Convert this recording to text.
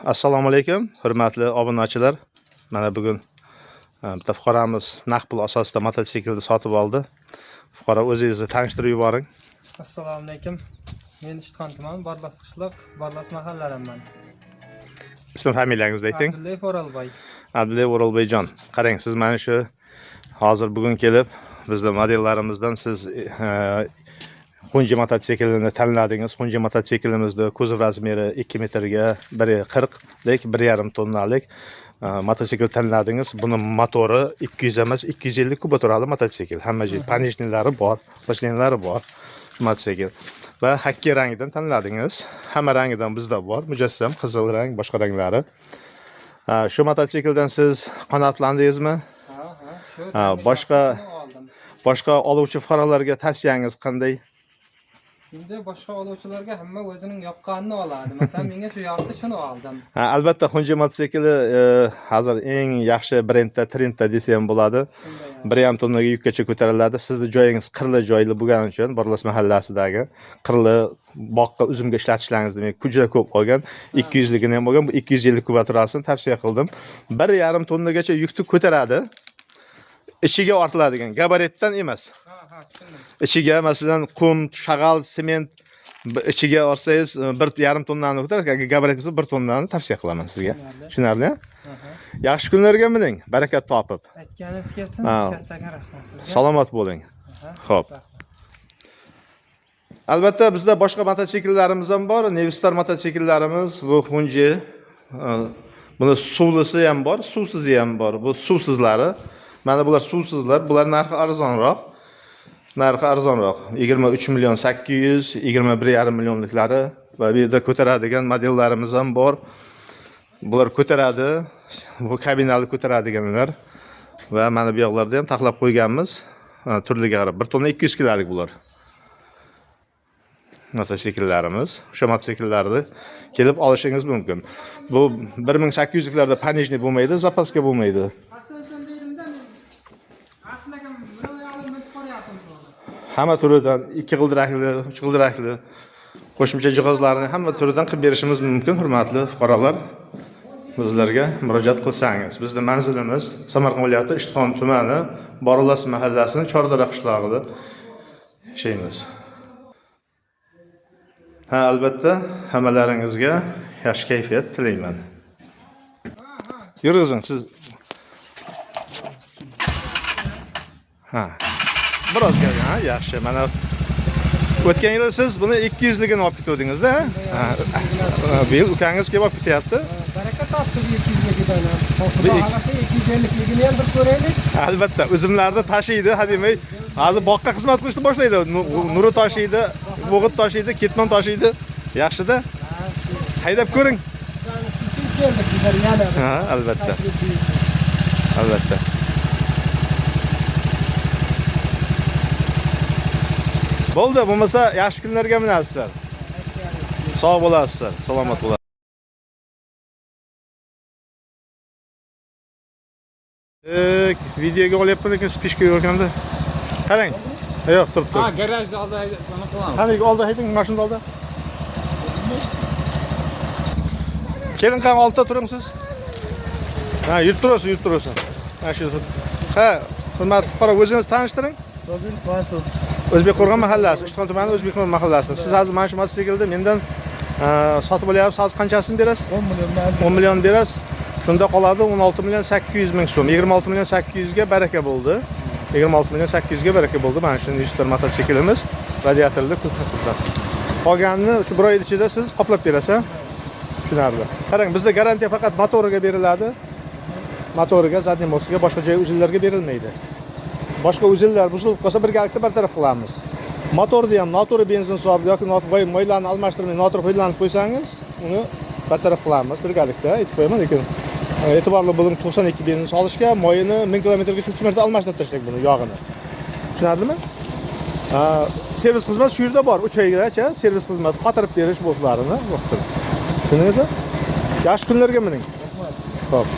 Assalomu alaykum, hurmatli obunachilar. Mana bugun bitta fuqaromiz naqd pul asosida mototsiklni sotib oldi. Fuqaro o'zingizni tanishtirib yuboring. Assalomu alaykum. Men Ishtixon tumani Barlas qishloq, Barlas mahallalarimman. Ism familiyangizni ayting. Abdullayev O'rolboy. Abdullayev O'rolboyjon. Qarang, siz mana shu hozir bugun kelib bizning modellarimizdan siz Xunji mototsiklini tanladingiz. Xunji mototsiklimizda kuzov razmeri 2 metrga 1.40lik, 1.5 tonnalik mototsikl tanladingiz. Buni motori 200 emas, 250 kuboturali mototsikl. Hamma joy panejnilari bor, boshlanlari bor mototsikl. Va hakki rangidan tanladingiz. Hamma rangidan bizda bor. Mujassam, qizil rang, boshqa ranglari. Shu mototsikldan siz qanoatlandingizmi? Boshqa oluvchi fuqarolarga tavsiyangiz qanday? Endi boshqa oluvchilarga hamma o'zining yoqqanini oladi. Masalan, menga shu yoqdi, shuni oldim. Albatta, Xunji mototsikli hozir eng yaxshi brendda, trendda desam bo'ladi. 1.5 tonnaga yukkacha ko'tariladi. Sizning joyingiz qirli joyli bo'lgani uchun Barlas mahallasidagi qirli boqqa uzumga ishlatishlaringiz demak juda ko'p qolgan. 200 ligini ham bo'lgan, bu 250 kuboturasini tavsiya qildim. 1.5 tonnagacha yukni ko'taradi. Ichiga ortiladigan gabaritdan emas. İçiga masalan qum, shag'al, sement ichiga olsangiz 1.5 tonnani ko'taradi. Agar gabarit bo'lsa 1 tonnani tavsiya qilaman sizga. Tushunarli? Yaxshi kunlarga mining, barakat topib. Aytganingizga kattaga rahmat sizga. Salomat bo'ling. Xo'p. Albatta bizda boshqa mototsikllarimiz ham bor. Nevistar mototsikillarimiz bu Xunji. Buni suvlisi ham bor, suvsizi ham bor. Bu suvsizlari. Mana bular suvsizlar. Bular narxi arzonroq. 23 milyon 800, 21,5 milyonliklari va bu yerda ko'taradigan modellarimiz ham bor. Bular ko'taradi. Bu kabinali ko'taradiganlar va mana bu yoqlarda ham taxlab qo'yganmiz. Turliga qarab 1 tonna 200 kilolik bular. Mototsikllarimiz. O'sha mototsikllarni kelib olishingiz mumkin. Bu 1800liklarda panejni bo'lmaydi, zapaska bo'lmaydi. Hamma turidan 2 g'ildirakli, 3 g'ildirakli qo'shimcha jihozlarni hamma turidan qilib berishimiz mumkin, hurmatli fuqarolar. Bizlarga murojaat qilsangiz. Bizning manzilimiz Samarqand viloyati Ishtixon tumani Barlas mahallasining Chordara qishlog'ida yashaymiz. Albatta, hammalaringizga yaxshi kayfiyat tilayman. Yurg'izing siz. Biroz kelgan, yaxshi. Mana o'tgan yil siz buni 200 ligini olib ketdingiz-da? Bu yil ukangiz kelib olib ketyapti. Baraka topdi 200 ligidan. Xudo xolasa 250 ligini ham bir ko'raylik. Albatta, uzumlarni tashiydi, hademay. Hozir boqqa xizmat qilishni boshlaydi. Nuri tashiydi, bo'g'it tashiydi, ketmon tashiydi. Yaxshi-da. Haydab ko'ring. Shunchaki keldik bizlar yana. Albatta. Albatta. Bo'ldi, bo'lmasa yaxshi kunlarga minasizlar. Sog' bo'lasizlar, salomat bo'lasiz. Videoga olyapman lekin spishka yo'rganda. Qarang. Yo'q, turibdi. Garajda oldi mana qilamiz. Qani oldi hayding, mashinada oldi. Keling, qani oltita turing siz. Yurib turasiz. Shu. Hurmatli fuqaro, o'zingizni tanishtiring. So'zing Qasur. O'zbekqo'rg'on mahallasi, Ishtixon tumani O'zbekqo'rg'on mahallasi. Siz hozir mana shu mototsiklni mendan sotib olyapsiz. Hozir qanchasini berasiz? 10 million. 10 million berasiz. Shunda qoladi 16 million 800 ming so'm. 26 million 800 ga baraka bo'ldi. 26 million 800 ga baraka bo'ldi. Mana shu Nevistar mototsiklimiz radiatorli qilib. Qolganini shu 1 oy ichida siz qoplab berasiz. Tushunarli. Qarang, bizda garantiya faqat motoriga beriladi. Motoriga, zadniy mostiga, boshqa joy uzillarga berilmaydi. Boshqa uzillar buzilib qolsa birgalikda bartaraf qilamiz. Motorda ham noto'g'ri benzin hisobi yoki noto'g'ri moylarni almashtirmay noto'g'ri foydalanib qo'ysangiz, uni bartaraf qilamiz birgalikda. Aytib qo'yaman, lekin e'tiborli bo'ling, 92 benzin solishga, moyini 1000 kilometrgacha 3 marta almashtirib tashlang buni, yog'ini. Tushunarlimi? Servis xizmat shu yerda bor. 3 oygacha servis xizmati qotirib berish bo'larini vaqtida. Tushundingizmi? Yaxshi kunlarga mining. Xo'p.